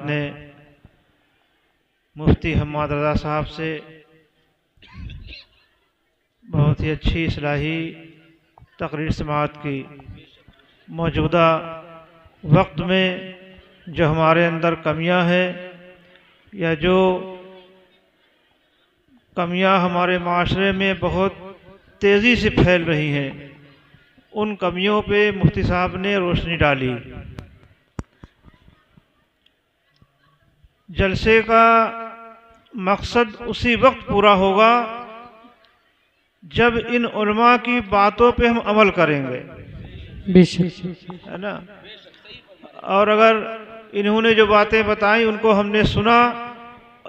ने मुफ्ती हम्माद रज़ा साहब से बहुत ही अच्छी इस्लाही तकरीर समाअत की। मौजूदा वक्त में जो हमारे अंदर कमियां हैं या जो कमियां हमारे माशरे में बहुत तेज़ी से फैल रही हैं, उन कमियों पे मुफ्ती साहब ने रोशनी डाली। जलसे का मकसद उसी वक्त पूरा होगा जब इन उलमा की बातों पे हम अमल करेंगे, है ना। और अगर इन्होंने जो बातें बताई उनको हमने सुना,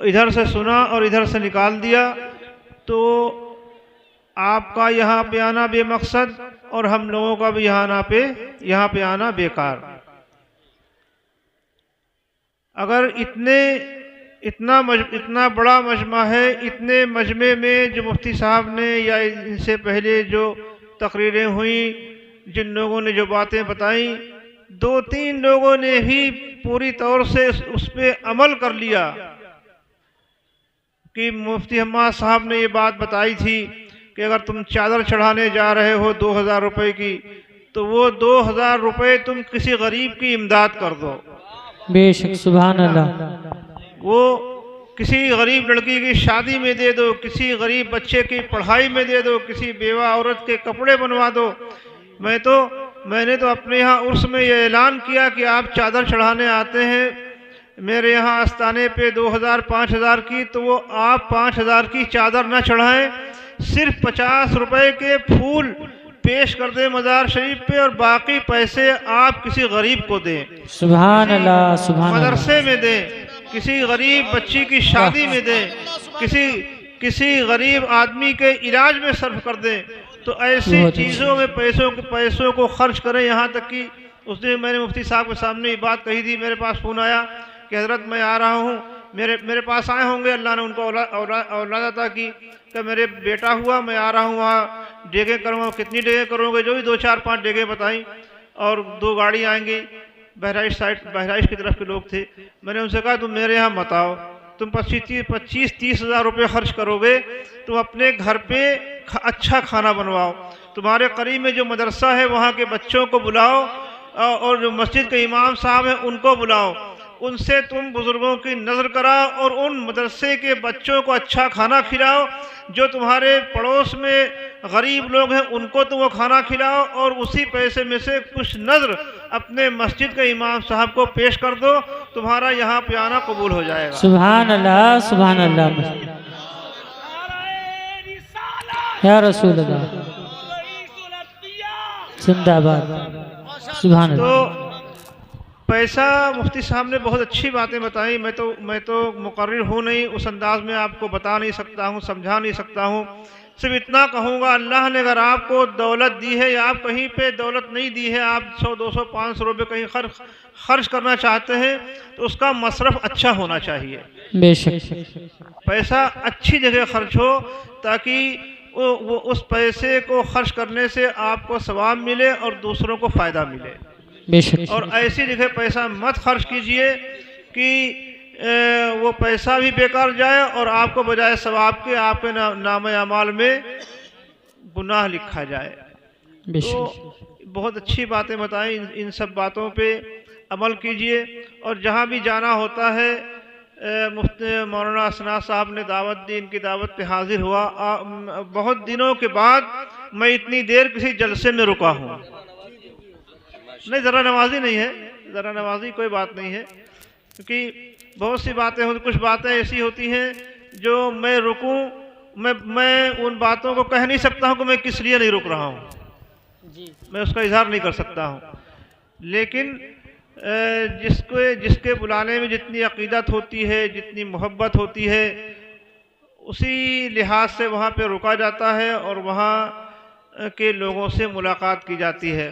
इधर से सुना और इधर से निकाल दिया, तो आपका यहाँ पे आना बेमकसद और हम लोगों का भी यहाँ पे आना बेकार। अगर इतना बड़ा मजमा है, इतने मजमे में जो मुफ्ती साहब ने या इनसे पहले जो तकरीरें हुई, जिन लोगों ने जो बातें बताई, 2-3 लोगों ने ही पूरी तौर से उस पर अमल कर लिया कि मुफ्ती हम्माद साहब ने ये बात बताई थी कि अगर तुम चादर चढ़ाने जा रहे हो 2000 रुपए की, तो वो 2000 रुपए तुम किसी गरीब की इमदाद कर दो। बेशक, सुभान अल्लाह। वो किसी गरीब लड़की की शादी में दे दो, किसी गरीब बच्चे की पढ़ाई में दे दो, किसी बेवा औरत के कपड़े बनवा दो। मैंने तो अपने यहाँ उर्स में ये ऐलान किया कि आप चादर चढ़ाने आते हैं मेरे यहाँ आस्ताने पे 2000-5000 की, तो वो आप 5000 की चादर न चढ़ाएं, सिर्फ 50 रुपए के फूल पेश कर दे मज़ार शरीफ पे और बाकी पैसे आप किसी गरीब को दें। सुभान अल्लाह, सुभान अल्लाह। मदरसे में दें, किसी गरीब बच्ची की शादी में दें, किसी गरीब आदमी के इलाज में सर्फ कर दें। तो ऐसी चीज़ों में पैसों को खर्च करें। यहाँ तक कि उस दिन मैंने मुफ्ती साहब के सामने ये बात कही थी, मेरे पास फ़ोन आया कि हज़रत मैं आ रहा हूँ, मेरे पास आए होंगे, अल्लाह ने उनको औलाद अता की, कि मेरे बेटा हुआ, मैं आ रहा हूँ, वहाँ डेगे करूँगा। कितनी डेगे करोगे? जो भी 2-4-5 डेगे बताई, और 2 गाड़ी आएंगी। बहराइच की तरफ के लोग थे। मैंने उनसे कहा तुम मेरे यहाँ मत आओ, तुम 25-30 हज़ार रुपये खर्च करोगे, तुम अपने घर पे अच्छा खाना बनवाओ, तुम्हारे करीब में जो मदरसा है वहाँ के बच्चों को बुलाओ, और जो मस्जिद के इमाम साहब हैं उनको बुलाओ, उनसे तुम बुजुर्गों की नज़र कराओ और उन मदरसे के बच्चों को अच्छा खाना खिलाओ। जो तुम्हारे पड़ोस में गरीब लोग हैं उनको तुम वो खाना खिलाओ, और उसी पैसे में से कुछ नज़र अपने मस्जिद के इमाम साहब को पेश कर दो, तुम्हारा यहाँ पे आना कबूल हो जाएगा। सुभान अल्लाह, सुभान अल्लाह, या रसूल अल्लाह, जिंदाबाद, सुभान अल्लाह। पैसा मुफ्ती साहब ने बहुत अच्छी बातें बताई। मैं तो मुकर्रिर हूँ नहीं, उस अंदाज में आपको बता नहीं सकता हूँ, समझा नहीं सकता हूँ। सिर्फ इतना कहूँगा, अल्लाह ने अगर आपको दौलत दी है या आप कहीं पे दौलत नहीं दी है, आप 100-200-500 रुपये कहीं खर्च करना चाहते हैं, तो उसका मसरफ अच्छा होना चाहिए। बेशक, पैसा अच्छी जगह खर्च हो, ताकि वो उस पैसे को खर्च करने से आपको सवाब मिले और दूसरों को फ़ायदा मिले। और ऐसी जगह पैसा मत खर्च कीजिए कि वो पैसा भी बेकार जाए और आपको बजाय सवाब के आपके नाम अमाल में गुनाह लिखा जाए। तो बहुत अच्छी बातें बताई, इन सब बातों पे अमल कीजिए। और जहाँ भी जाना होता है, मुफ्ती मौलाना असना साहब ने दावत दी, इनकी दावत पे हाजिर हुआ। बहुत दिनों के बाद मैं इतनी देर किसी जलसे में रुका हूँ। नहीं, ज़रा नवाजी नहीं है, ज़रा नवाजी कोई बात नहीं है, क्योंकि बहुत सी बातें होती, कुछ बातें ऐसी होती हैं जो मैं रुकूं, मैं उन बातों को कह नहीं सकता हूं कि मैं किस लिए नहीं रुक रहा हूं, मैं उसका इजहार नहीं कर सकता हूं। लेकिन जिसके बुलाने में जितनी अकीदत होती है, जितनी मोहब्बत होती है, उसी लिहाज से वहाँ पे रुका जाता है और वहाँ के लोगों से मुलाकात की जाती है।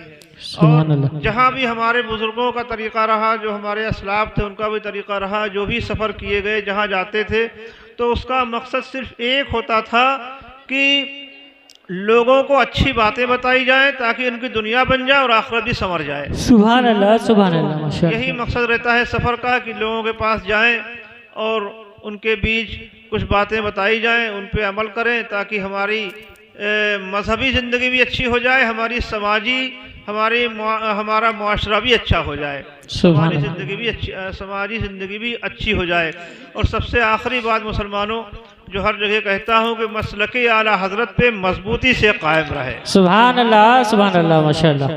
और जहाँ भी हमारे बुज़ुर्गों का तरीक़ा रहा, जो हमारे असलाफ थे उनका भी तरीक़ा रहा, जो भी सफ़र किए गए, जहाँ जाते थे, तो उसका मकसद सिर्फ एक होता था कि लोगों को अच्छी बातें बताई जाए ताकि उनकी दुनिया बन जाए और आखिरत भी संवर जाए। सुभान अल्लाह माशाअल्लाह। यही मकसद रहता है सफ़र का कि लोगों के पास जाएं और उनके बीच कुछ बातें बताई जाएं, उन पे अमल करें ताकि हमारी मजहबी ज़िंदगी भी अच्छी हो जाए, हमारी हमारा मुआशरा भी अच्छा हो जाए, समाजी ज़िंदगी भी अच्छी हो जाए। और सबसे आखिरी बात मुसलमानों, जो हर जगह कहता हूँ कि मसलके आला हजरत पे मजबूती से कायम रहे। सुभान अल्लाह माशाअल्लाह।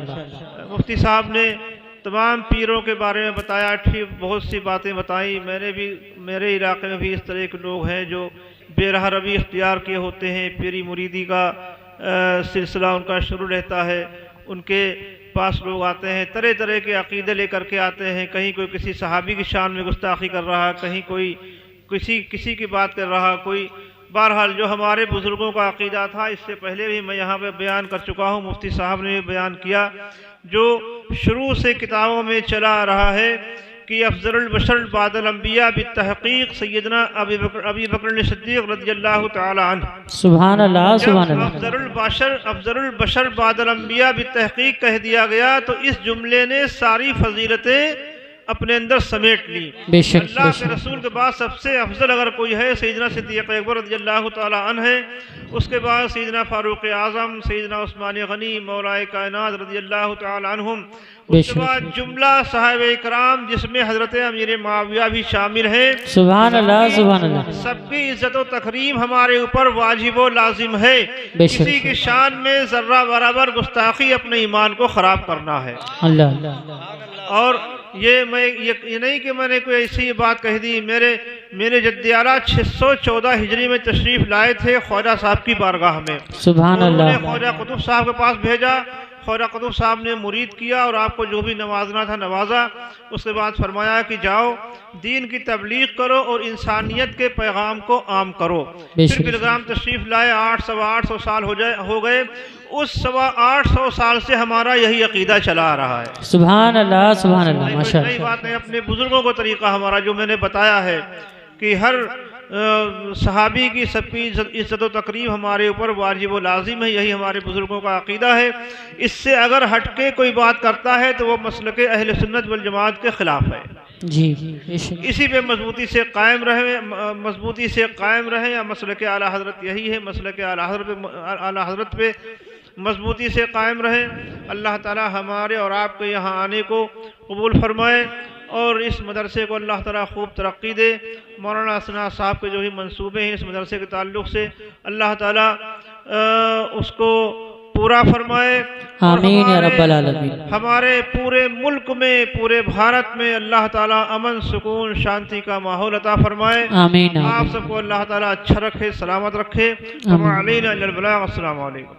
मुफ्ती साहब ने तमाम पीरों के बारे में बताया, ठीक बहुत सी बातें बताई। मेरे इलाके में भी इस तरह के लोग हैं जो बेराह रवी इख्तियार किए होते हैं, पीरी मुरीदी का सिलसिला उनका शुरू रहता है। उनके पास लोग आते हैं, तरह तरह के अकीदे लेकर के आते हैं। कहीं कोई किसी सहाबी की शान में गुस्ताखी कर रहा, कहीं कोई किसी की बात कर रहा, कोई बहरहाल जो हमारे बुज़ुर्गों का अकीदा था, इससे पहले भी मैं यहाँ पे बयान कर चुका हूँ, मुफ्ती साहब ने भी बयान किया, जो शुरू से किताबों में चला आ रहा है कि अफज़लुल बशर बादल अंबिया बित्तहक़ीक़ सैयदना अबी बकर सिद्दीक़ रज़ियल्लाहु तआला अन्हु। सुभान अल्लाह सुभान अल्लाह। अफज़लुल बशर बादल अंबिया बित्तहक़ीक़ कह दिया गया तो इस जुमले ने सारी फजीलतें अपने अंदर समेट ली। अल्लाह के रसूल के बाद सबसे अफजल अगर कोई है सैयदना सिद्दीक़ अकबर रज़ियल्लाहु तआला अन्हु है, उसके बाद सैयदना फारूक आज़म, सैयदना उस्मान गनी मौलाए कायनात रज़ियल्लाहु तआला अन्हुम, उसके बाद जुमला साहिब इकराम जिसमें हजरत अमीर मुआविया भी शामिल है। सुभान अल्लाह सुभान अल्लाह। सबकी इज्जत व तकरीम हमारे ऊपर वाजिब व लाजिम है। किसी की शान में जर्रा बराबर गुस्ताखी अपने ईमान को खराब करना है। अल्लाह। और ये नहीं कि मैंने कोई ऐसी बात कह दी। मेरे जद्दी आला 614 हिजरी में तशरीफ लाए थे ख्वाजा साहब की बारगाह में। सुभान अल्लाह। ख्वाजा कुतुब साहब के पास भेजा, ख्वाजा कुतुब साहब ने मुरीद किया और आपको जो भी नवाजना था नवाजा। उसके बाद फरमाया कि जाओ दीन की तबलीग करो और इंसानियत के पैगाम को आम करो। फिर बिलग्राम तशरीफ लाए, 800 साल हो गए। उस 800 साल से हमारा यही अकीदा चला आ रहा है। सुभान अल्लाह सुभान अल्लाह माशाअल्लाह। नई बात नहीं, अपने बुजुर्गों को तरीका हमारा जो मैंने बताया है कि हर सहाबी की सबकी इज्जत व तकरीम हमारे ऊपर वाजिब व लाजिम है। यही हमारे बुजुर्गों का अकीदा है। इससे अगर हटके कोई बात करता है तो वो मसलके अहले सुन्नत वल जमात के खिलाफ है। जी इसी पे मजबूती से कायम रहे या मसलके आला हजरत यही है, मसलके आला हजरत पे मजबूती से कायम रहे। अल्लाह ताला हमारे और आपके यहाँ आने को कबूल फरमाए और इस मदरसे को अल्लाह ताला खूब तरक्की दे। मौलाना असना साहब के जो ही मंसूबे हैं इस मदरसे के ताल्लुक़ से अल्लाह ताला उसको पूरा फरमाए। आमीन या रब्बल आलमीन। हमारे पूरे मुल्क में, पूरे भारत में अल्लाह ताला अमन सुकून शांति का माहौल अता फरमाए। आमीन। आप सबको अल्लाह ताला अच्छा रखे, सलामत रखे। अस्सलाम वालेकुम।